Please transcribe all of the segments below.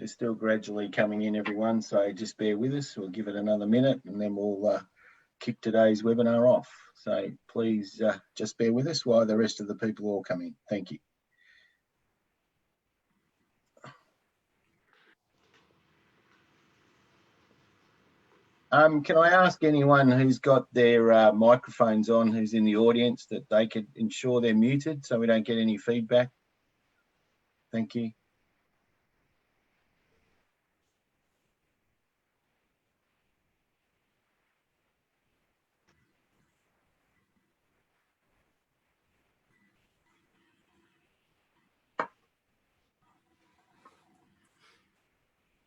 They're still gradually coming in, everyone, so just bear with us. We'll give it another minute and then we'll kick today's webinar off. So please just bear with us while the rest of the people all come in. Thank you. Can I ask anyone who's got their microphones on, who's in the audience, that they could ensure they're muted so we don't get any feedback? Thank you.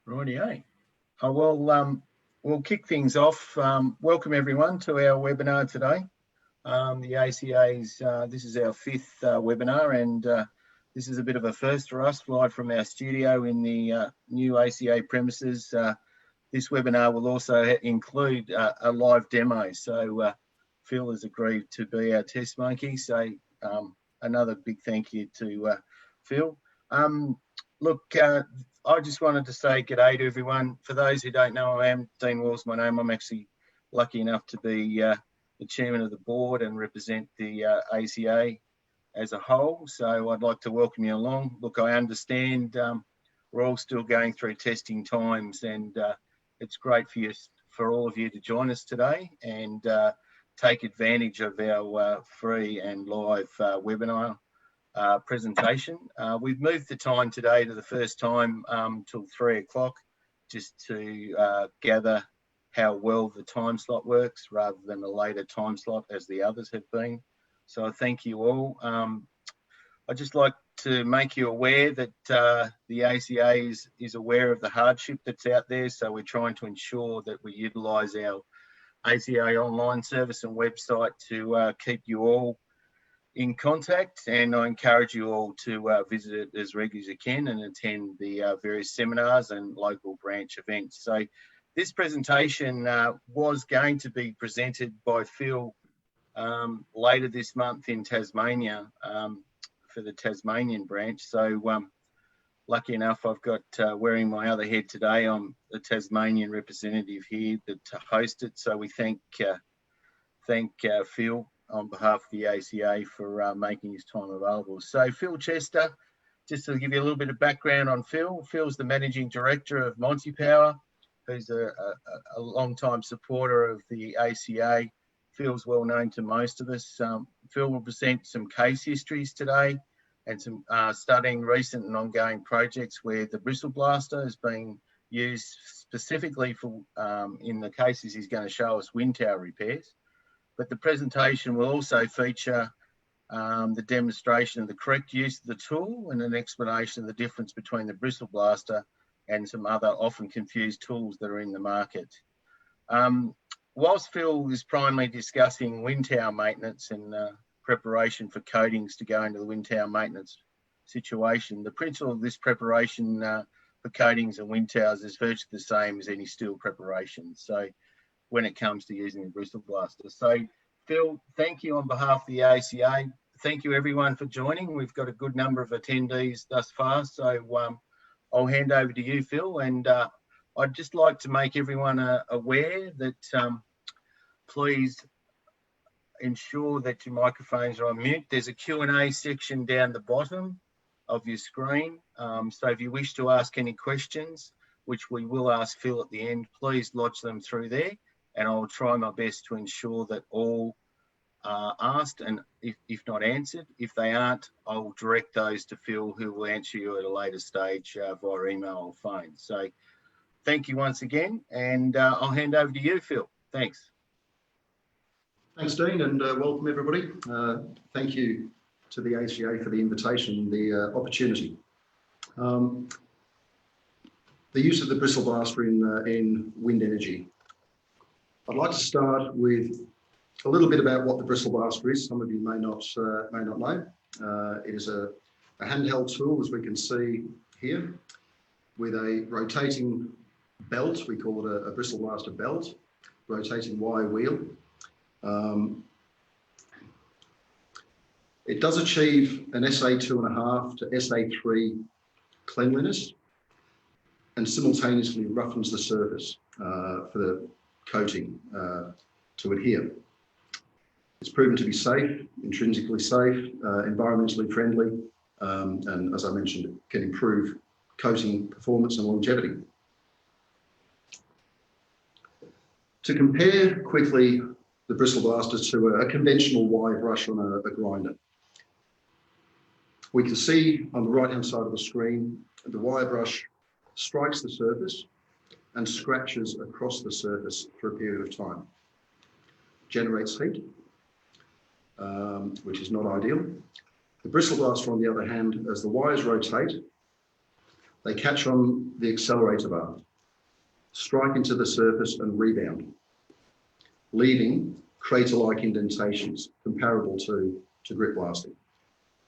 Rightio. We'll kick things off. Welcome everyone to our webinar today. The ACA's, this is our fifth webinar, and this is a bit of a first for us, live from our studio in the new ACA premises. This webinar will also include a live demo. So Phil has agreed to be our test monkey. So another big thank you to Phil. Look, I just wanted to say g'day to everyone. For those who don't know, I am Dean Walls, my name. I'm actually lucky enough to be the chairman of the board and represent the ACA as a whole. So I'd like to welcome you along. Look, I understand we're all still going through testing times, and it's great for all of you to join us today and take advantage of our free and live webinar presentation. We've moved the time today to the first time till 3 o'clock, just to gather how well the time slot works rather than a later time slot as the others have been. So I thank you all. I'd just like to make you aware that the ACA is aware of the hardship that's out there. So we're trying to ensure that we utilise our ACA online service and website to keep you all in contact, and I encourage you all to visit it as regularly as you can and attend the various seminars and local branch events. So this presentation was going to be presented by Phil later this month in Tasmania for the Tasmanian branch. So lucky enough, I've got wearing my other head today. I'm the Tasmanian representative here that host it. So we thank Phil on behalf of the ACA for making his time available. So Phil Chester, just to give you a little bit of background on Phil. Phil's the managing director of Monty Power, who's a long-time supporter of the ACA. Phil's well known to most of us. Phil will present some case histories today and some studying recent and ongoing projects where the Bristle blaster is being used specifically for, in the cases he's going to show us, wind tower repairs. But the presentation will also feature the demonstration of the correct use of the tool and an explanation of the difference between the Bristle blaster and some other often confused tools that are in the market. Whilst Phil is primarily discussing wind tower maintenance and preparation for coatings to go into the wind tower maintenance situation, the principle of this preparation for coatings and wind towers is virtually the same as any steel preparation. So when it comes to using the Bristle blaster. So Phil, thank you on behalf of the ACA. Thank you everyone for joining. We've got a good number of attendees thus far. So I'll hand over to you, Phil, and I'd just like to make everyone aware that please ensure that your microphones are on mute. There's a Q&A section down the bottom of your screen. So if you wish to ask any questions, which we will ask Phil at the end, please lodge them through there, and I'll try my best to ensure that all are asked, and if not answered. If they aren't, I'll direct those to Phil, who will answer you at a later stage via email or phone. So thank you once again, and I'll hand over to you, Phil. Thanks. Thanks, Dean, and welcome everybody. Thank you to the ACA for the invitation and the opportunity. The use of the Bristle blaster in wind energy. I'd like to start with a little bit about what the Bristle blaster is. Some of you may not know. It is a handheld tool, as we can see here, with a rotating belt. We call it a Bristle blaster belt, rotating Y wheel. It does achieve an SA2.5 to SA3 cleanliness. and simultaneously roughens the surface for the coating to adhere. It's proven to be safe, intrinsically safe, environmentally friendly, and as I mentioned, it can improve coating performance and longevity. To compare quickly the Bristle Blaster to a conventional wire brush on a grinder, we can see on the right-hand side of the screen, the wire brush strikes the surface and scratches across the surface for a period of time. Generates heat, which is not ideal. The Bristle Blaster, on the other hand, as the wires rotate, they catch on the accelerator bar, strike into the surface and rebound, leaving crater-like indentations comparable to grip blasting.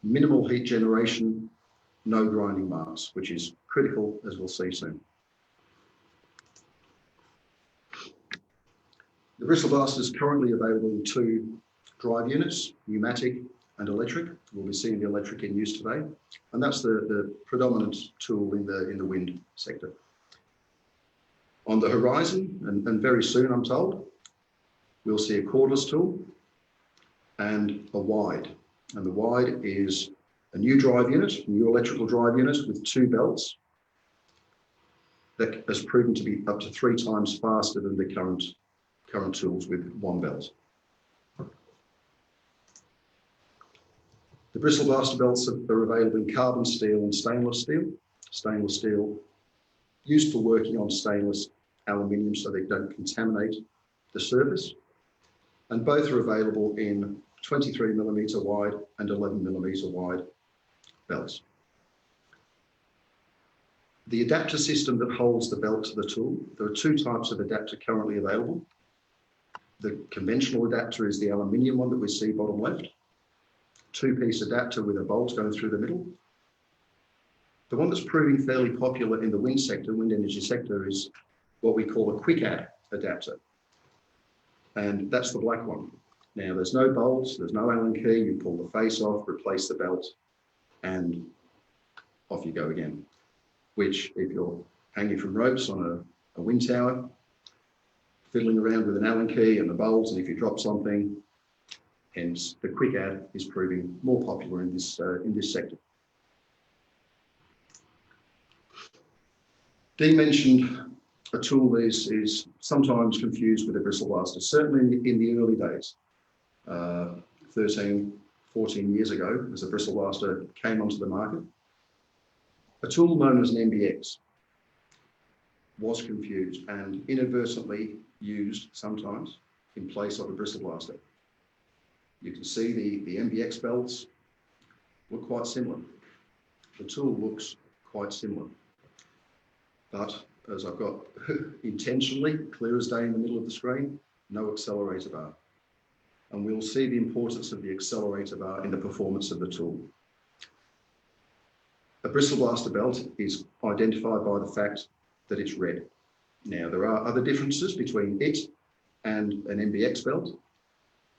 Minimal heat generation, no grinding marks, which is critical, as we'll see soon. The Bristle Blaster is currently available in 2 drive units, pneumatic and electric. We'll be seeing the electric in use today, and that's the predominant tool in the wind sector. On the horizon, and very soon I'm told, we'll see a cordless tool and a wide. And the wide is a new drive unit, new electrical drive unit with 2 belts that has proven to be up to 3 times faster than the current tools with 1 belt. The Bristle Blaster belts are available in carbon steel and stainless steel. Stainless steel used for working on stainless aluminium so they don't contaminate the surface. And both are available in 23mm wide and 11mm wide belts. The adapter system that holds the belt to the tool, there are 2 types of adapter currently available. The conventional adapter is the aluminium one that we see bottom left. 2-piece adapter with a bolt going through the middle. The one that's proving fairly popular in the wind sector, wind energy sector, is what we call a quick add adapter. And that's the black one. Now there's no bolts, there's no Allen key, you pull the face off, replace the belt, and off you go again. Which, if you're hanging from ropes on a wind tower, fiddling around with an Allen key and the bolts, and if you drop something, hence the quick add is proving more popular in this sector. Dean mentioned a tool that is sometimes confused with a Bristle Blaster, certainly in the early days. 13, 14 years ago, as a Bristle Blaster came onto the market, a tool known as an MBX was confused and inadvertently used sometimes in place of a Bristle Blaster. You can see the MBX belts look quite similar. The tool looks quite similar. But as I've got intentionally clear as day in the middle of the screen, no accelerator bar. And we'll see the importance of the accelerator bar in the performance of the tool. A Bristle Blaster belt is identified by the fact that it's red. Now, there are other differences between it and an MBX belt.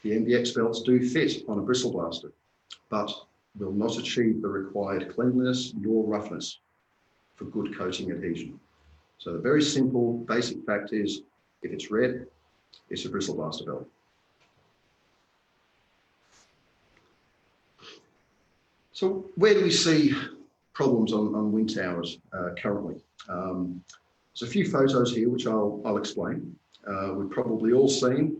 The MBX belts do fit on a Bristle Blaster, but will not achieve the required cleanliness nor roughness for good coating adhesion. So the very simple, basic fact is, if it's red, it's a Bristle Blaster belt. So where do we see problems on wind towers currently? There's a few photos here which I'll explain. We've probably all seen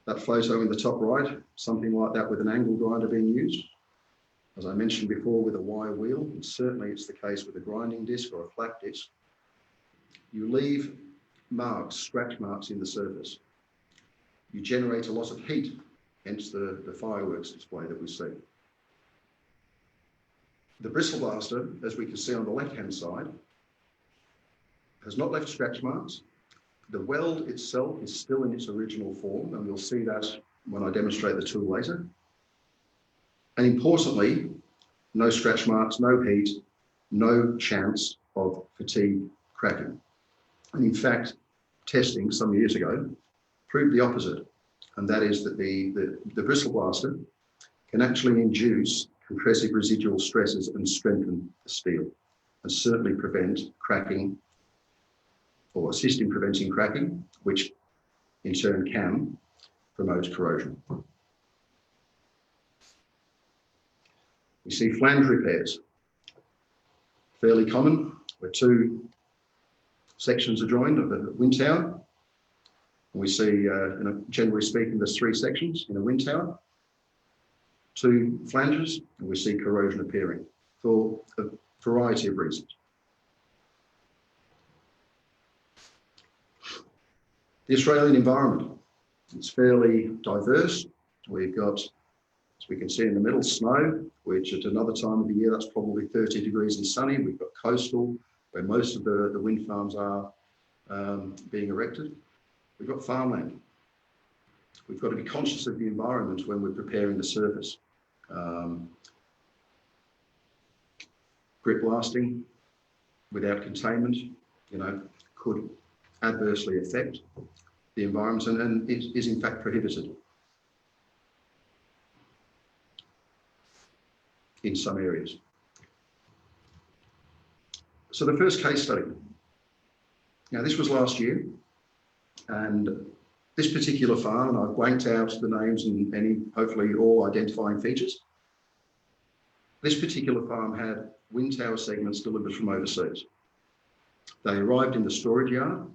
that photo in the top right, something like that with an angle grinder being used. As I mentioned before, with a wire wheel, and certainly it's the case with a grinding disc or a flat disc, you leave marks, scratch marks in the surface. You generate a lot of heat, hence the fireworks display that we see. The Bristle Blaster, as we can see on the left-hand side, has not left scratch marks. The weld itself is still in its original form, and we'll see that when I demonstrate the tool later. And importantly, no scratch marks, no heat, no chance of fatigue cracking. And in fact, testing some years ago proved the opposite, and that is that the Bristle Blaster can actually induce compressive residual stresses and strengthen the steel, and certainly prevent cracking or assist in preventing cracking, which in turn can promote corrosion. We see flange repairs, fairly common, where two sections are joined of a wind tower. We see, generally speaking, there's three sections in a wind tower, two flanges, and we see corrosion appearing for a variety of reasons. The Australian environment, it's fairly diverse. We've got, as we can see in the middle, snow, which at another time of the year, that's probably 30 degrees and sunny. We've got coastal, where most of the wind farms are being erected. We've got farmland. We've got to be conscious of the environment when we're preparing the surface. Grip blasting without containment, could adversely affect the environment and is in fact prohibited in some areas. So the first case study. Now this was last year, and this particular farm, and I've blanked out the names and any, hopefully all identifying features. This particular farm had wind tower segments delivered from overseas. They arrived in the storage yard,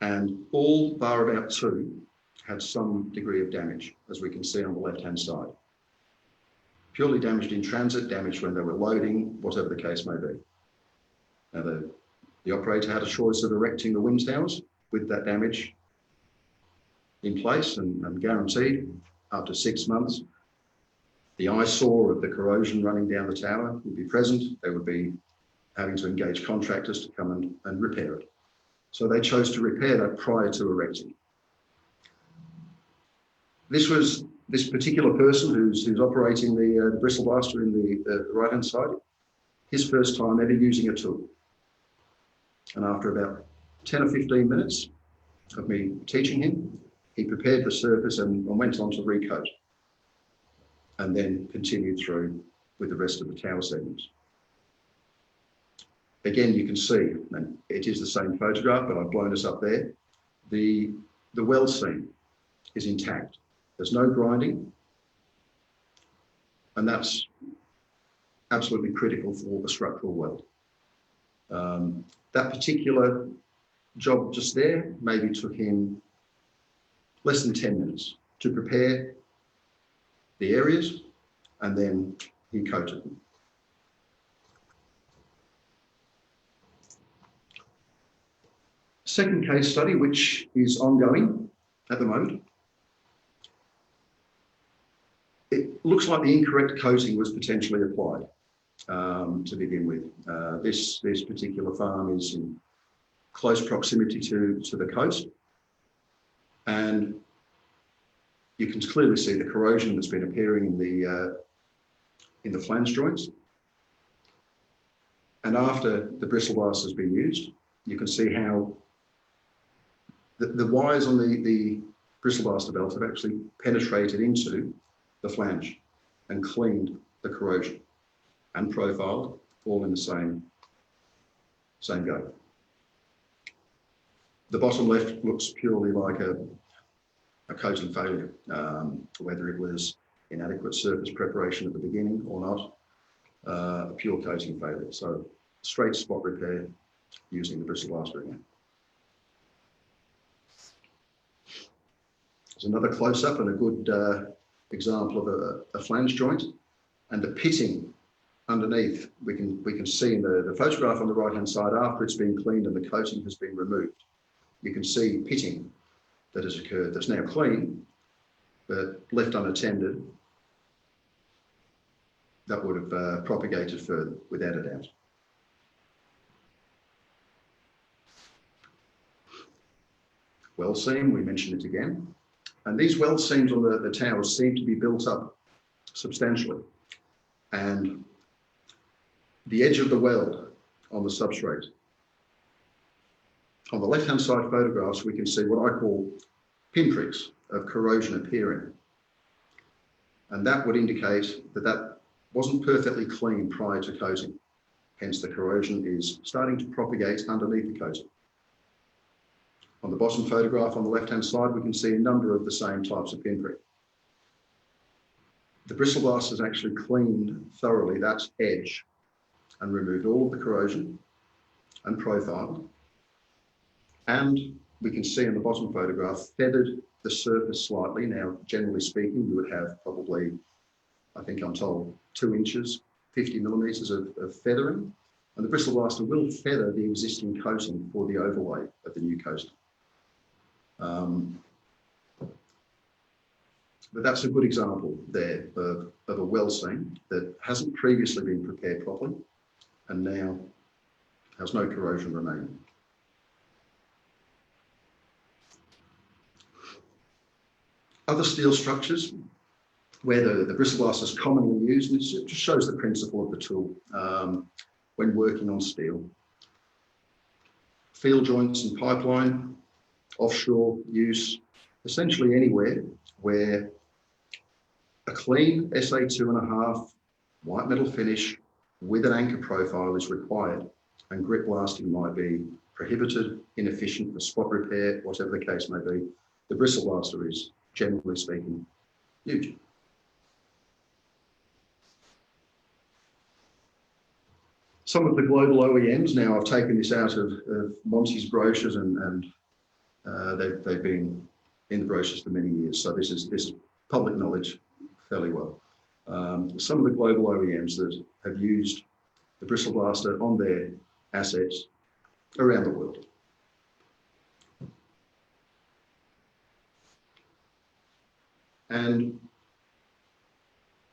and all bar about two had some degree of damage, as we can see on the left-hand side. Purely damaged in transit, damaged when they were loading, whatever the case may be. Now the operator had a choice of erecting the wind towers with that damage in place and guaranteed after 6 months. The eyesore of the corrosion running down the tower would be present. They would be having to engage contractors to come and repair it. So they chose to repair that prior to erecting. This particular person who's operating the bristle blaster in the right-hand side, his first time ever using a tool. And after about 10 or 15 minutes of me teaching him, he prepared the surface and went on to recoat, and then continued through with the rest of the tower segments. Again, you can see, and it is the same photograph, but I've blown us up there. The weld seam is intact. There's no grinding, and that's absolutely critical for the structural weld. That particular job just there maybe took him less than 10 minutes to prepare the areas, and then he coated them. Second case study, which is ongoing at the moment. It looks like the incorrect coating was potentially applied to begin with. This particular farm is in close proximity to the coast, and you can clearly see the corrosion that's been appearing in the flange joints. And after the bristle blast has been used, you can see how the wires on the bristle blaster belt have actually penetrated into the flange and cleaned the corrosion and profiled, all in the same go. The bottom left looks purely like a coating failure, whether it was inadequate surface preparation at the beginning or not, a pure coating failure. So straight spot repair using the bristle blaster again. There's another close-up and a good example of a flange joint, and the pitting underneath. We can see in the photograph on the right-hand side, after it's been cleaned and the coating has been removed, you can see pitting that has occurred that's now clean, but left unattended, that would have propagated further, without a doubt. Weld seam, we mentioned it again. And these weld seams on the towers seem to be built up substantially. And the edge of the weld on the substrate. On the left-hand side photographs, we can see what I call pinpricks of corrosion appearing. And that would indicate that that wasn't perfectly clean prior to coating. Hence the corrosion is starting to propagate underneath the coating. On the bottom photograph on the left-hand side, we can see a number of the same types of pinprick. The bristle blast has actually cleaned thoroughly that edge and removed all of the corrosion and profile. And we can see in the bottom photograph, feathered the surface slightly. Now, generally speaking, you would have probably, I think I'm told, 2 inches, 50 millimeters of feathering. And the bristle blaster will feather the existing coating for the overlay of the new coating. But that's a good example there of a well seam that hasn't previously been prepared properly and now has no corrosion remaining. Other steel structures where the bristle blast is commonly used, and it just shows the principle of the tool when working on steel. Field joints and pipeline, offshore use, essentially anywhere where a clean SA2.5 white metal finish with an anchor profile is required, and grit blasting might be prohibited, inefficient for spot repair, whatever the case may be. The bristle blaster is, generally speaking, huge. Some of the global OEMs, now I've taken this out of Monty's brochures and they've been in the brochures for many years, so this is public knowledge fairly well. Some of the global OEMs that have used the bristle blaster on their assets around the world. And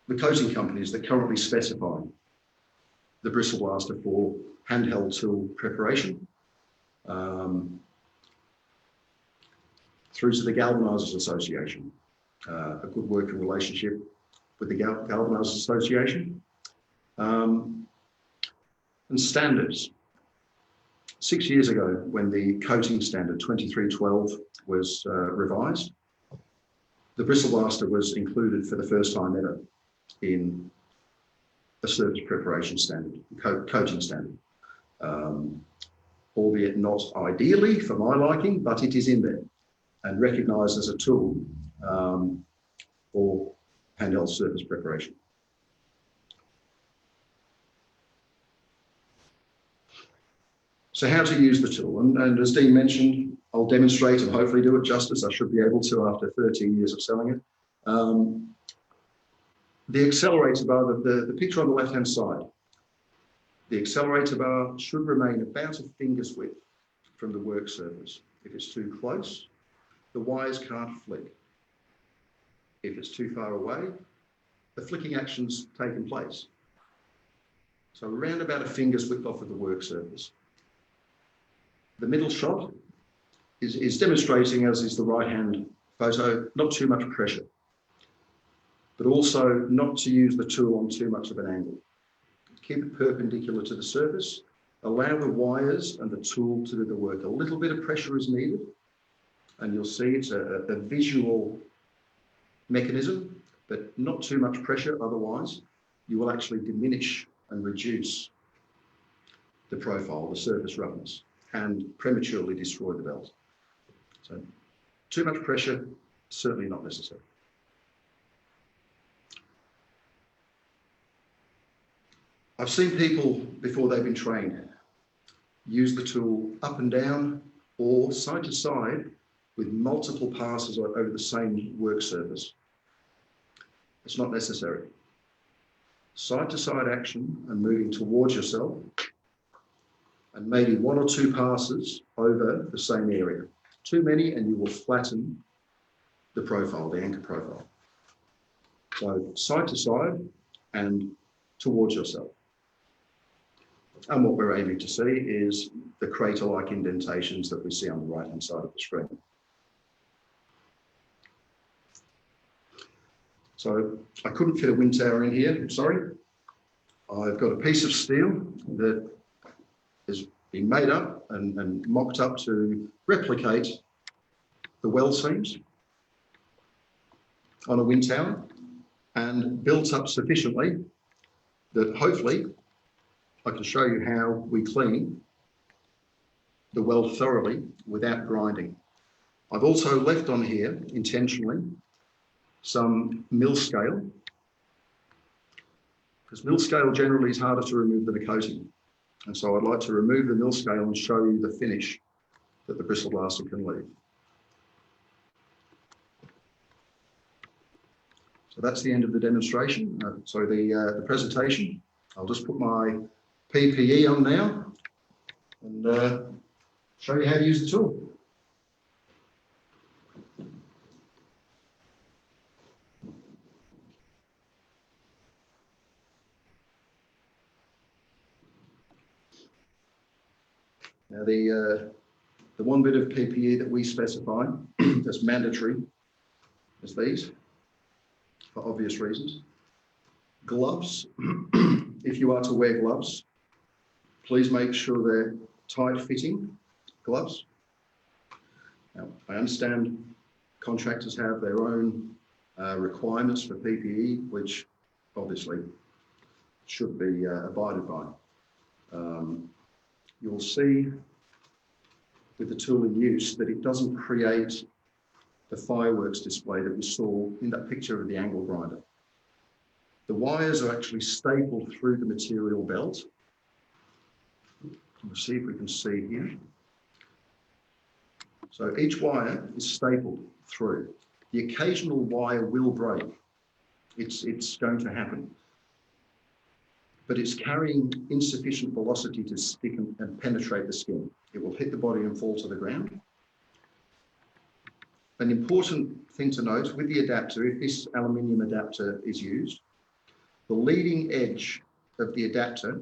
the coating companies that currently specify the bristle blaster for handheld tool preparation, through to the Galvanisers Association, a good working relationship with the Galvanisers Association, and standards. 6 years ago, when the coating standard 2312 was revised, the bristle blaster was included for the first time ever in a surface preparation standard, coating standard, albeit not ideally for my liking, but it is in there and recognised as a tool for handheld surface preparation. So how to use the tool, and as Dean mentioned, I'll demonstrate and hopefully do it justice. I should be able to after 13 years of selling it. The accelerator bar, the picture on the left-hand side, the accelerator bar should remain about a finger's width from the work surface. If it's too close, the wires can't flick. If it's too far away, the flicking action's taken place. So around about a finger's width off of the work surface. The middle shot is demonstrating, as is the right-hand photo, not too much pressure, but also not to use the tool on too much of an angle. Keep it perpendicular to the surface, allow the wires and the tool to do the work. A little bit of pressure is needed, and you'll see it's a visual mechanism, but not too much pressure, otherwise you will actually diminish and reduce the profile, the surface roughness, and prematurely destroy the belt. So too much pressure, certainly not necessary. I've seen people, before they've been trained, use the tool up and down or side to side with multiple passes over the same work surface. It's not necessary. Side to side action and moving towards yourself, and maybe 1 or 2 passes over the same area. Too many and you will flatten the profile, the anchor profile. So side to side and towards yourself. And what we're aiming to see is the crater-like indentations that we see on the right-hand side of the screen. So I couldn't fit a wind tower in here, I'm sorry. I've got a piece of steel that has been made up and mocked up to replicate the well seams on a wind tower and built up sufficiently that hopefully I can show you how we clean the well thoroughly without grinding. I've also left on here intentionally some mill scale, because mill scale generally is harder to remove than a coating. And so I'd like to remove the mill scale and show you the finish that the bristle blaster can leave. So that's the end of the demonstration. The presentation. I'll just put my PPE on now and show you how to use the tool. Now the one bit of PPE that we specify that's mandatory is these, for obvious reasons. Gloves, if you are to wear gloves, please make sure they're tight-fitting gloves. Now, I understand contractors have their own requirements for PPE, which obviously should be abided by. You'll see with the tool in use that it doesn't create the fireworks display that we saw in that picture of the angle grinder. The wires are actually stapled through the material belt. We'll see if we can see here. So each wire is stapled through. The occasional wire will break. It's going to happen. But it's carrying insufficient velocity to stick and penetrate the skin. It will hit the body and fall to the ground. An important thing to note with the adapter, if this aluminium adapter is used, the leading edge of the adapter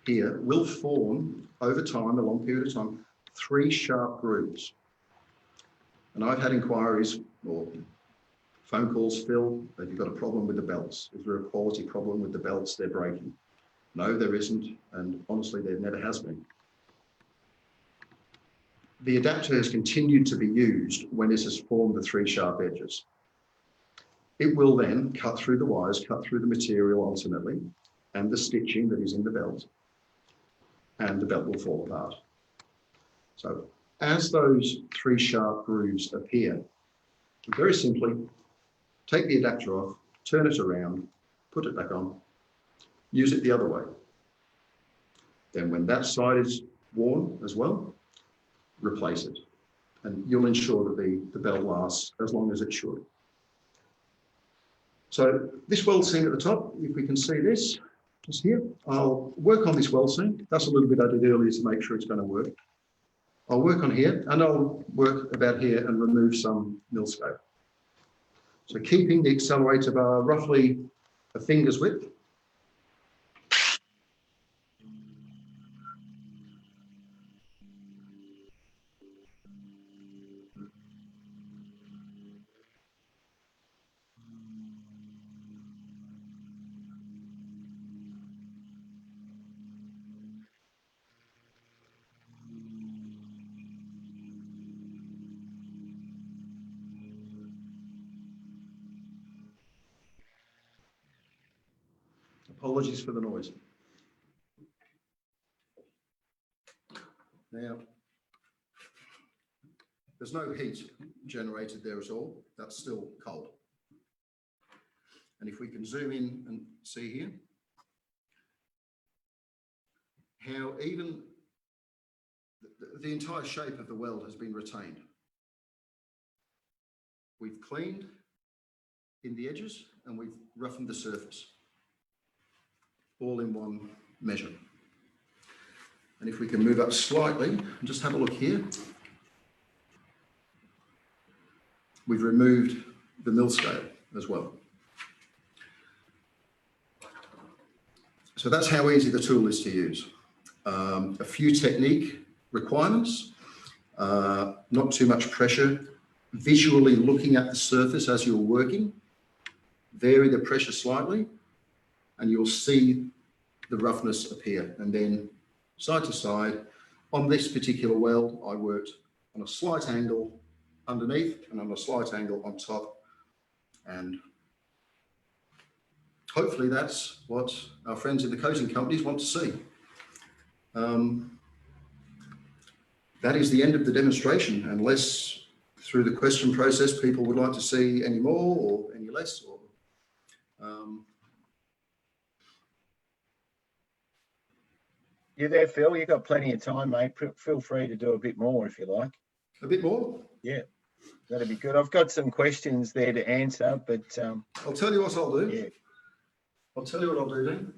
here will form over time, a long period of time, 3 sharp grooves. And I've had inquiries or phone calls, Phil, have you got a problem with the belts? Is there a quality problem with the belts? They're breaking. No, there isn't. And honestly, there never has been. The adapter has continued to be used when it has formed the 3 sharp edges. It will then cut through the wires, cut through the material ultimately, and the stitching that is in the belt, and the belt will fall apart. So as those 3 sharp grooves appear, very simply, take the adapter off, turn it around, put it back on, use it the other way. Then when that side is worn as well, replace it. And you'll ensure that the belt lasts as long as it should. So this weld seam at the top, if we can see this, just here, I'll work on this weld seam. That's a little bit I did earlier to make sure it's going to work. I'll work on here and I'll work about here and remove some mill scale. So keeping the accelerator bar roughly a finger's width. Apologies for the noise. Now, there's no heat generated there at all. That's still cold. And if we can zoom in and see here, how even the entire shape of the weld has been retained. We've cleaned in the edges and we've roughened the surface, all in one measure. And if we can move up slightly and just have a look here, we've removed the mill scale as well. So that's how easy the tool is to use. A few technique requirements, not too much pressure, visually looking at the surface as you're working, vary the pressure slightly, and you'll see the roughness appear. And then side to side, on this particular weld, I worked on a slight angle underneath and on a slight angle on top. And hopefully that's what our friends in the coating companies want to see. that is the end of the demonstration, unless through the question process people would like to see any more or any less. Or, You there, Phil? You've got plenty of time, mate. Feel free to do a bit more if you like. A bit more? Yeah, that'd be good. I've got some questions there to answer, but I'll tell you what I'll do. Yeah. I'll tell you what I'll do then.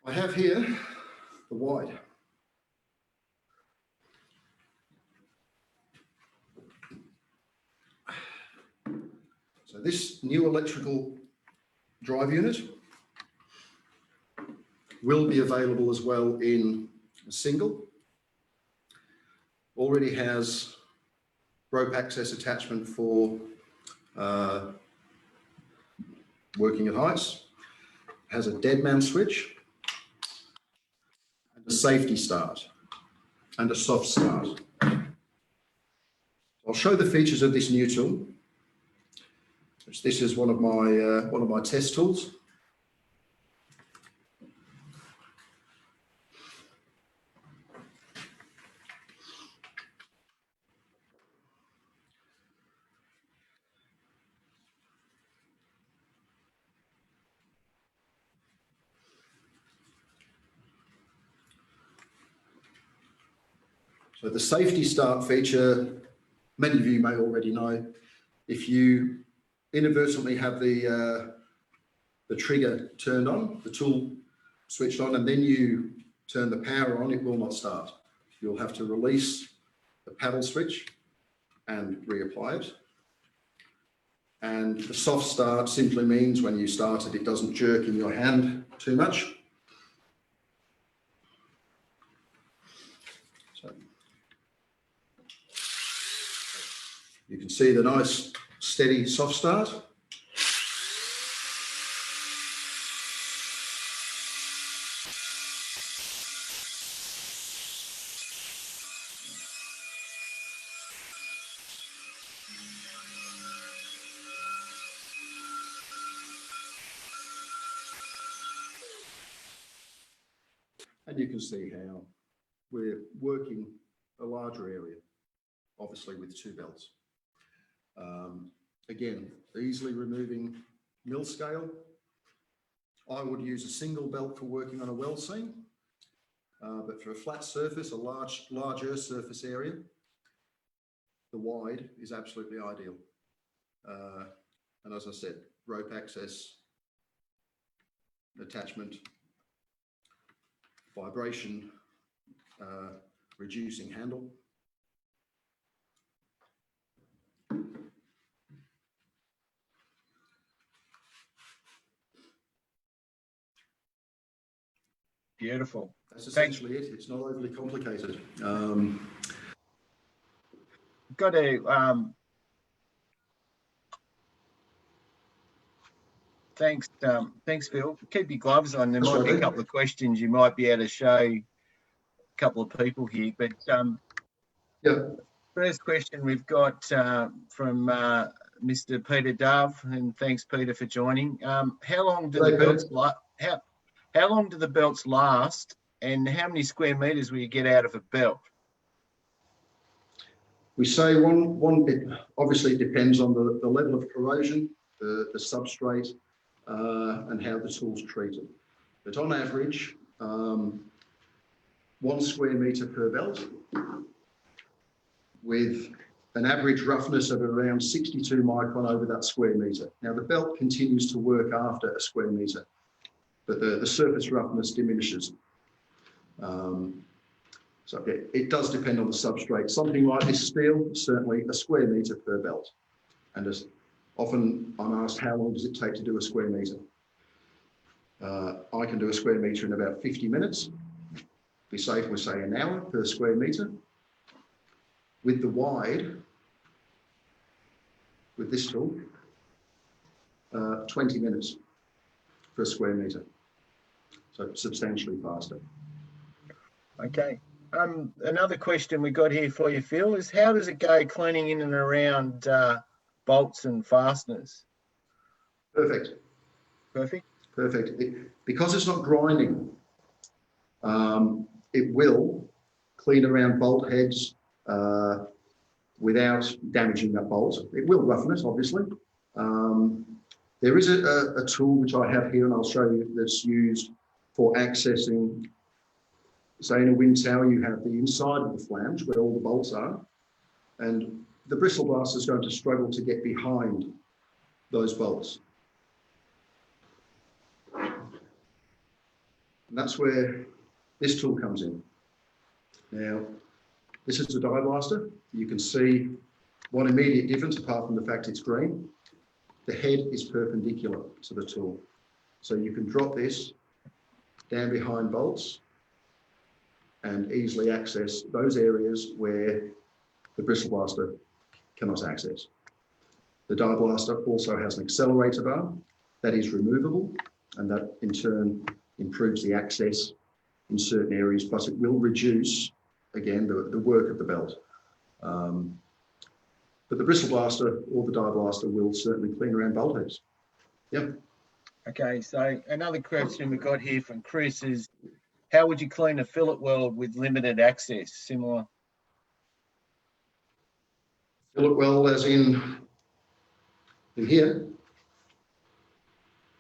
I have here the wide. So this new electrical drive unit will be available as well in a single. Already has rope access attachment for working at heights. Has a dead man switch and a safety start and a soft start. I'll show the features of this new tool. This is one of my test tools. So the safety start feature, many of you may already know, if you inadvertently have the trigger turned on, the tool switched on, and then you turn the power on, it will not start. You'll have to release the paddle switch and reapply it. And the soft start simply means when you start it, it doesn't jerk in your hand too much. So you can see the nice steady soft start. And you can see how we're working a larger area, obviously with two belts. Again, easily removing mill scale. I would use a single belt for working on a well seam, but for a flat surface, a larger surface area, the wide is absolutely ideal. And as I said, rope access, attachment, vibration, reducing handle. Beautiful. That's essentially it. It's not overly complicated. Got to thanks, Phil. Keep your gloves on. There might be a couple of questions you might be able to show a couple of people here. But yeah. First question we've got from Mr. Peter Dove, and thanks, Peter, for joining. How long do the belts how long do the belts last, and how many square meters will you get out of a belt? We say one bit, obviously it depends on the level of corrosion, the substrate, and how the tool's treated. But on average, 1 square meter per belt, with an average roughness of around 62 micron over that square meter. Now the belt continues to work after a square meter, but the surface roughness diminishes. So it does depend on the substrate. Something like this steel, certainly a square meter per belt. And as often I'm asked, how long does it take to do a square meter? I can do a square meter in about 50 minutes. Be safe, we say an hour per square meter. With the wide, with this tool, 20 minutes per square meter. So substantially faster. Okay. Another question we got here for you, Phil, is how does it go cleaning in and around bolts and fasteners? Perfect. Perfect? Perfect. Because it's not grinding, It will clean around bolt heads without damaging that bolt. It will roughen it, obviously. There is a tool which I have here, and I'll show you, that's used for accessing, say in a wind tower, you have the inside of the flange where all the bolts are, and the bristle blaster is going to struggle to get behind those bolts. And that's where this tool comes in. Now, this is the die blaster. You can see one immediate difference, apart from the fact it's green. The head is perpendicular to the tool. So you can drop this down behind bolts and easily access those areas where the bristle blaster cannot access. The die blaster also has an accelerator bar that is removable, and that in turn improves the access in certain areas, but it will reduce, again, the work of the belt. But the bristle blaster or the die blaster will certainly clean around bolt heads. Yep. Okay, so another question we got here from Chris is, how would you clean a fillet weld with limited access? Similar. Fillet weld as in here?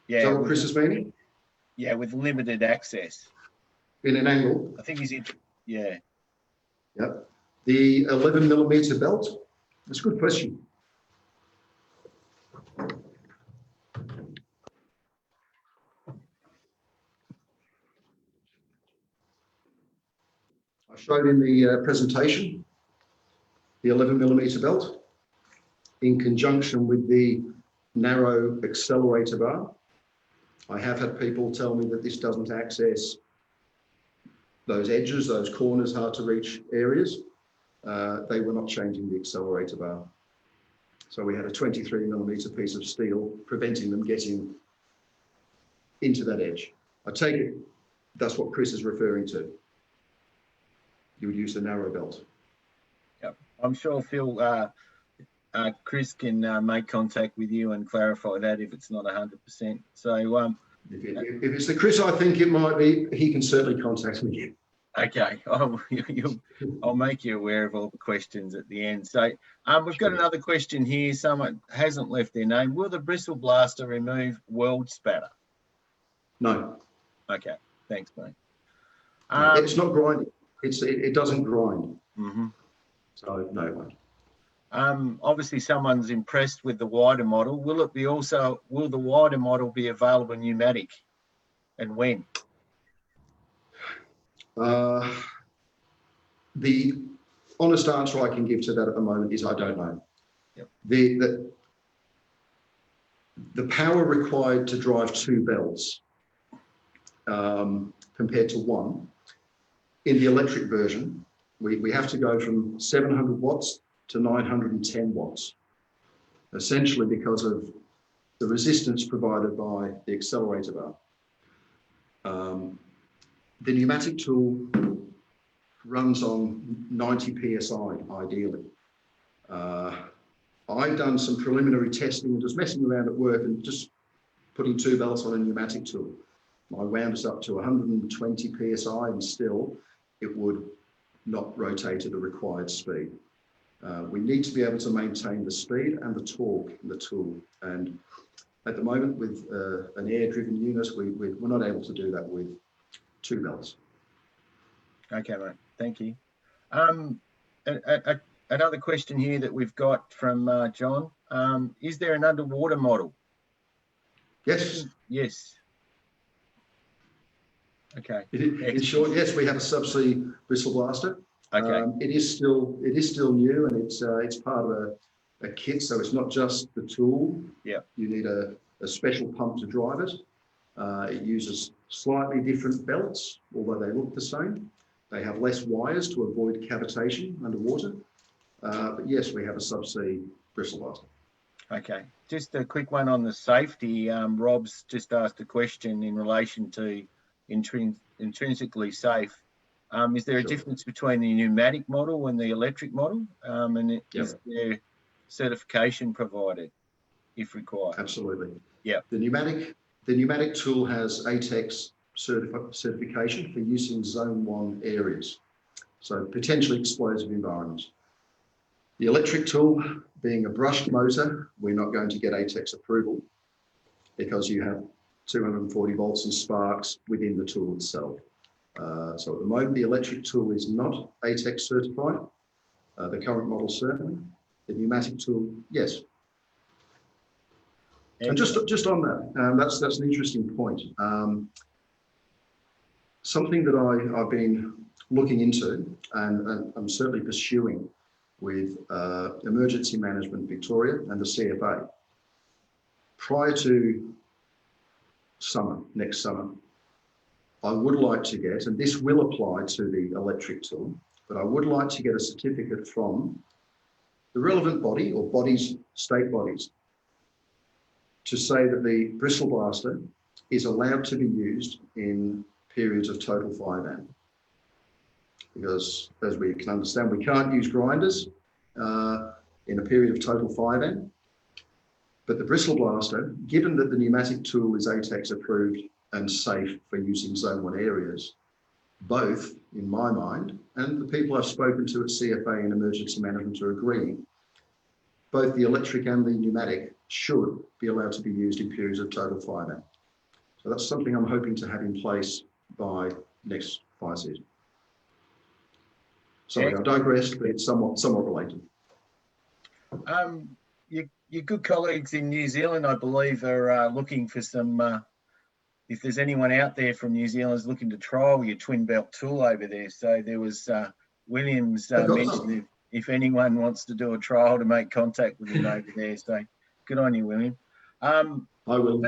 Yeah. Is that what Chris is meaning? Yeah, with limited access. In an angle? I think he's in, yeah. Yep. The 11mm belt? That's a good question. I showed in the presentation the 11mm belt in conjunction with the narrow accelerator bar. I have had people tell me that this doesn't access those edges, those corners, hard to reach areas. They were not changing the accelerator bar. So we had a 23mm piece of steel preventing them getting into that edge. I take it that's what Chris is referring to. You would use the narrow belt. Yep. I'm sure Phil, Chris can make contact with you and clarify that if it's not 100%. So if it's the Chris I think it might be, he can certainly contact me. Okay, I'll make you aware of all the questions at the end. So we've got another question here. Someone hasn't left their name. Will the bristle blaster remove weld spatter? No. Okay, thanks, mate. It's not grinding. It doesn't grind. Mm-hmm. So no, it won't. Obviously, someone's impressed with the wider model. Will the wider model be available pneumatic, and when? The honest answer I can give to that at the moment is I don't know. Yep. The power required to drive two belts compared to one, in the electric version, we have to go from 700 watts to 910 watts, essentially because of the resistance provided by the accelerator bar. The pneumatic tool runs on 90 psi ideally. I've done some preliminary testing and just messing around at work and just putting two belts on a pneumatic tool. I wound us up to 120 psi and still it would not rotate at the required speed. We need to be able to maintain the speed and the torque in the tool. And at the moment with an air-driven unit, we're not able to do that with two belts. Okay, mate. Thank you. Another question here that we've got from John. Is there an underwater model? Yes. Yes. Okay. In short, yes, we have a subsea bristle blaster. Okay. It is still new, and it's part of a kit, so it's not just the tool. Yeah. You need a special pump to drive it. It uses slightly different belts, although they look the same. They have less wires to avoid cavitation underwater. But yes, we have a subsea bristle blaster. Okay. Just a quick one on the safety. Rob's just asked a question in relation to intrinsically safe. Is there a difference between the pneumatic model and the electric model? Is there certification provided if required? Absolutely. Yeah. The pneumatic tool has ATEX certification for use in Zone 1 areas, so potentially explosive environments. The electric tool, being a brushed motor, we're not going to get ATEX approval because you have 240 volts and sparks within the tool itself. So at the moment, the electric tool is not ATEX certified. The current model certainly. The pneumatic tool, yes. And just on that, that's an interesting point. Something that I've been looking into and I'm certainly pursuing with Emergency Management Victoria and the CFA. Prior to summer, next summer, I would like to get, and this will apply to the electric tool, but I would like to get a certificate from the relevant body or bodies, state bodies, to say that the Bristle blaster is allowed to be used in periods of total 5 amp. Because as we can understand, we can't use grinders in a period of total 5 amp. But the Bristle blaster, given that the pneumatic tool is ATEX approved and safe for use in Zone 1 areas, both, in my mind, and the people I've spoken to at CFA and Emergency Management are agreeing, both the electric and the pneumatic should be allowed to be used in periods of total 5 amp. So that's something I'm hoping to have in place by next fire season. Sorry, I've digressed, but it's somewhat related. Your good colleagues in New Zealand, I believe, are looking for some, if there's anyone out there from New Zealand is looking to trial your twin belt tool over there. So there was Williams mentioned if anyone wants to do a trial to make contact with him over there. So good on you, William. I will.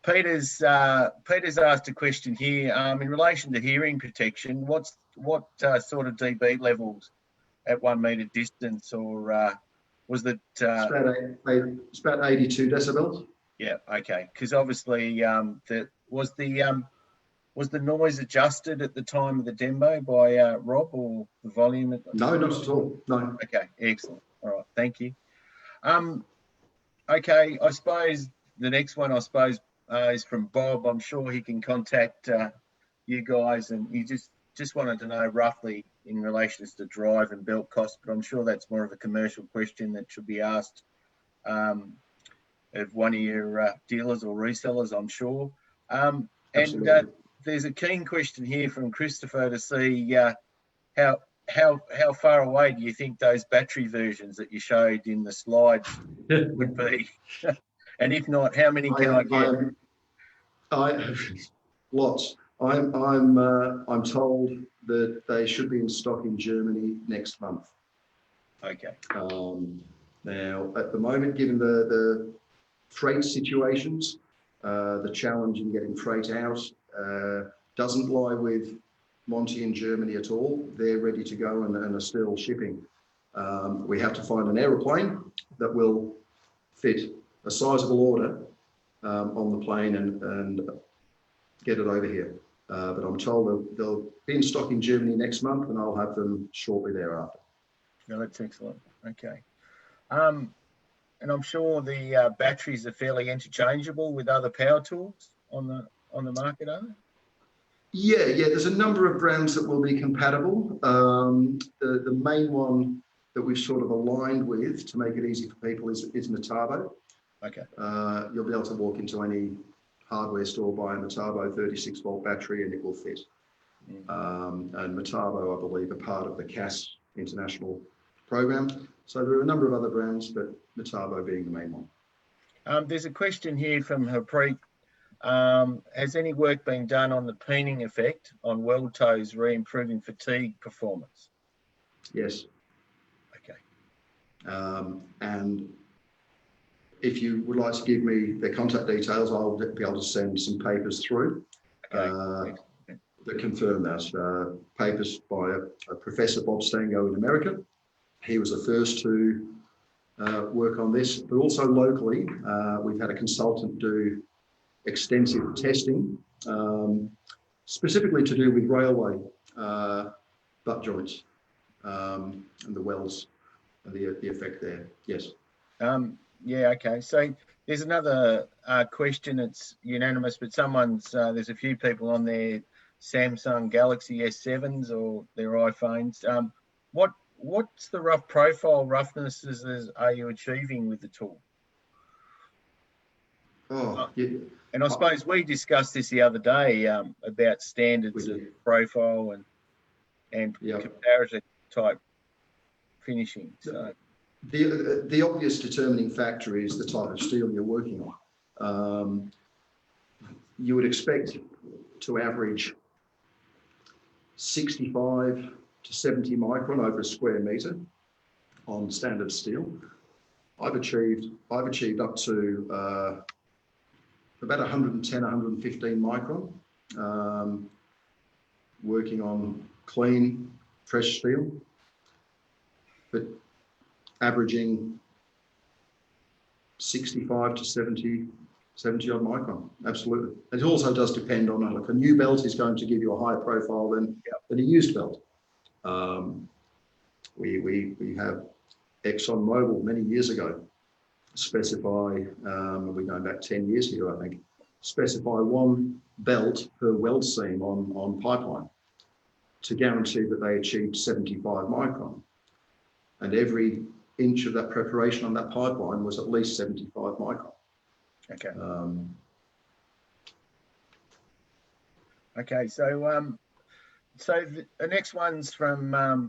Peter's asked a question here in relation to hearing protection. What sort of dB levels at 1 metre distance, or was it? It's about 82 decibels. Yeah, okay. Because obviously, was the noise adjusted at the time of the demo by Rob, or the volume? No, not at all. No. Okay, excellent. All right, thank you. Okay, I suppose the next one, is from Bob. I'm sure he can contact you guys, and he just wanted to know roughly in relation to drive and belt cost, but I'm sure that's more of a commercial question that should be asked of one of your dealers or resellers, I'm sure. And there's a keen question here from Christopher to see how far away do you think those battery versions that you showed in the slides would be? And if not, how many can I get? Lots. I'm told that they should be in stock in Germany next month. Okay. Now, at the moment, given the freight situations, the challenge in getting freight out doesn't lie with Monty in Germany at all. They're ready to go and are still shipping. We have to find an aeroplane that will fit a sizable order on the plane and get it over here. But I'm told they'll be in stock in Germany next month, and I'll have them shortly thereafter. No, that's excellent. Okay. And I'm sure the batteries are fairly interchangeable with other power tools on the market, are they? Yeah. There's a number of brands that will be compatible. The main one that we've sort of aligned with to make it easy for people is Metabo. Okay. You'll be able to walk into any hardware store, buy a Metabo 36-volt battery, and it will fit. And Metabo, I believe, are part of the CAS International program. So there are a number of other brands, but Metabo being the main one. There's a question here from Harpreet. Has any work been done on the peening effect on weld toes re-improving fatigue performance? Yes. Okay. And if you would like to give me their contact details, I'll be able to send some papers through that confirm that. Papers by a Professor Bob Stango in America. He was the first to work on this, but also locally, we've had a consultant do extensive testing, specifically to do with railway butt joints and the welds and the effect there. Yes. Yeah, okay. So There's another question. It's unanimous, but there's a few people on their Samsung Galaxy S7s or their iPhones. What's the rough profile roughnesses are you achieving with the tool? Oh, yeah. And I suppose we discussed this the other day about standards of profile and comparative type finishing. So the obvious determining factor is the type of steel you're working on. You would expect to average 65 to 70 micron over a square metre on standard steel. I've achieved up to about 110, 115 micron, working on clean, fresh steel, but averaging 65 to 70 odd micron, absolutely. It also does depend on, like, a new belt is going to give you a higher profile than a used belt. We have ExxonMobil many years ago specify, we're going back 10 years here, I think, specify one belt per weld seam on pipeline to guarantee that they achieved 75 micron. And every inch of that preparation on that pipeline was at least 75 micron. Okay. Okay, so the next one's from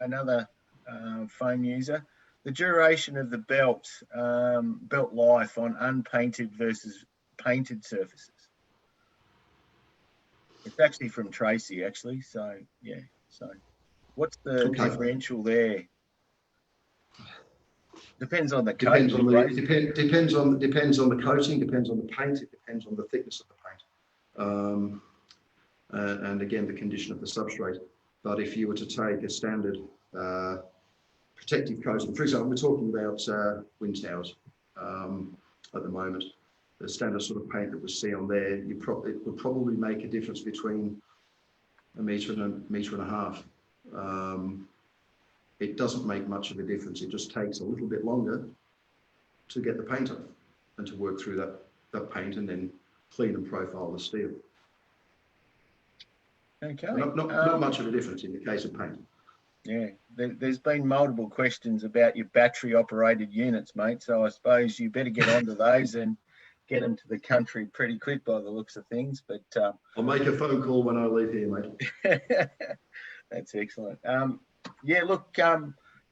another phone user. The duration of the belt life on unpainted versus painted surfaces. It's actually from Tracy, actually. So yeah. So what's the differential there? Depends on the coating. Depends on the coating. Depends on the paint. It depends on the thickness of the paint, and again the condition of the substrate. But if you were to take a standard protective coating, for example, we're talking about wind towers at the moment. The standard sort of paint that we see on there, it would probably make a difference between a metre and a half. It doesn't make much of a difference. It just takes a little bit longer to get the paint off and to work through that paint and then clean and profile the steel. Okay. Not much of a difference in the case of paint. Yeah, there's been multiple questions about your battery operated units, mate. So I suppose you better get onto those and get them to the country pretty quick by the looks of things. But I'll make a phone call when I leave here, mate. That's excellent. Yeah, look,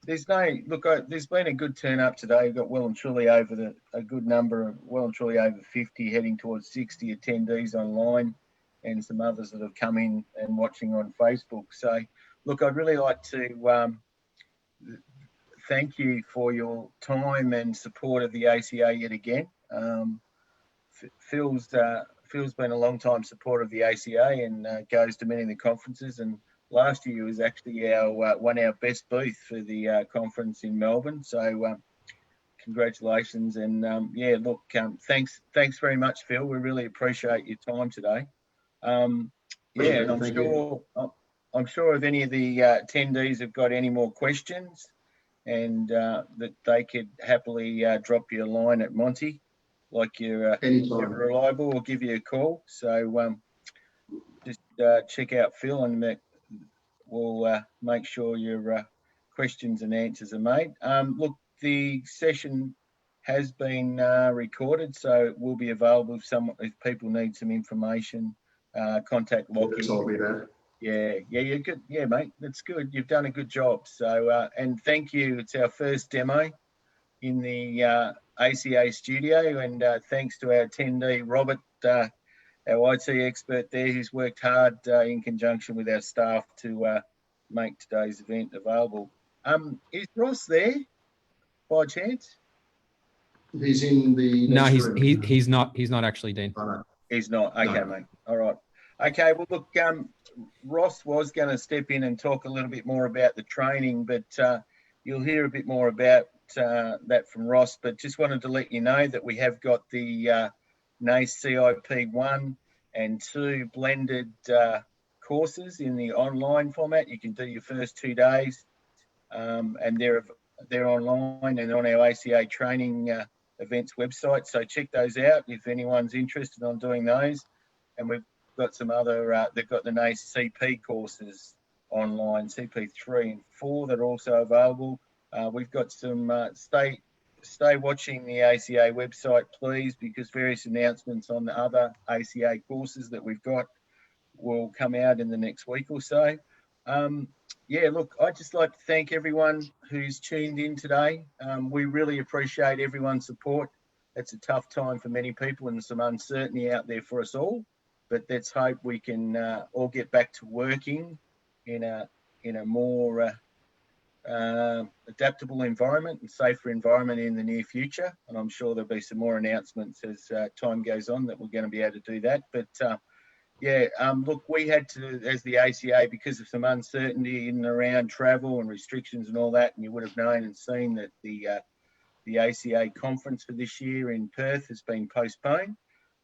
there's been a good turn up today. We've got well and truly over a good number of well and truly over 50, heading towards 60 attendees online, and some others that have come in and watching on Facebook. So, look, I'd really like to thank you for your time and support of the ACA yet again. Phil's been a long time supporter of the ACA and goes to many of the conferences, and last year was actually our best booth for the conference in Melbourne. So congratulations, and yeah, look, thanks very much, Phil. We really appreciate your time today. Yeah, and I'm sure if any of the attendees have got any more questions, and that they could happily drop you a line at Monty, like you're reliable, or give you a call. So just check out Phil, and we'll make sure your questions and answers are made. Look, the session has been recorded, so it will be available if people need some information. Contact Lockie. Yeah, you're good. Yeah, mate, that's good. You've done a good job. So, and thank you. It's our first demo in the ACA studio, and thanks to our attendee, Robert, our IT expert there, who's worked hard in conjunction with our staff to make today's event available. Is Ross there by chance? He's in the next room. He's not actually, Dean. Oh, no. He's not. Okay, no. Mate. All right. Okay. Well, look, Ross was going to step in and talk a little bit more about the training, but you'll hear a bit more about that from Ross. But just wanted to let you know that we have got the NACE CIP 1 and 2 blended courses in the online format. You can do your first 2 days, and they're they're online and on our ACA training events website. So check those out if anyone's interested on doing those. And we've got some other, they've got the NACE CP courses online, CP3 and 4 that are also available. We've got some, stay watching the ACA website, please, because various announcements on the other ACA courses that we've got will come out in the next week or so. Yeah, look, I'd just like to thank everyone who's tuned in today. We really appreciate everyone's support. It's a tough time for many people and some uncertainty out there for us all, but let's hope we can all get back to working in a more adaptable environment and safer environment in the near future. And I'm sure there'll be some more announcements as time goes on that we're going to be able to do that. But yeah, look, we had to, as the ACA, because of some uncertainty in and around travel and restrictions and all that, and you would have known and seen that the ACA conference for this year in Perth has been postponed.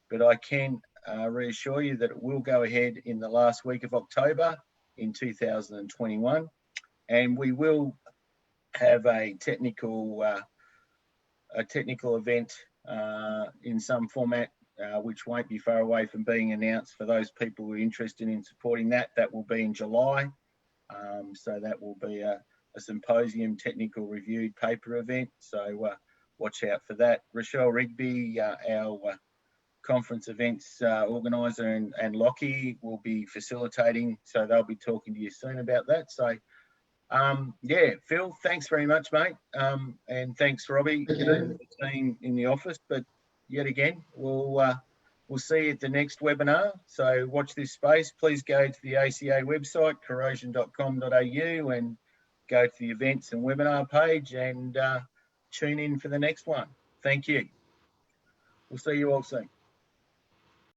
But I can reassure you that it will go ahead in the last week of October in 2021. And we will have a technical event in some format, which won't be far away from being announced for those people who are interested in supporting that. That will be in July. So that will be a symposium technical reviewed paper event. So watch out for that. Rochelle Rigby, our conference events organiser, and Lockie will be facilitating. So they'll be talking to you soon about that. So yeah, Phil, thanks very much, mate. And thanks, Robbie, Thank you, and the team in the office. But yet again, we'll see you at the next webinar. So watch this space. Please go to the ACA website, corrosion.com.au, and go to the events and webinar page and tune in for the next one. Thank you. We'll see you all soon.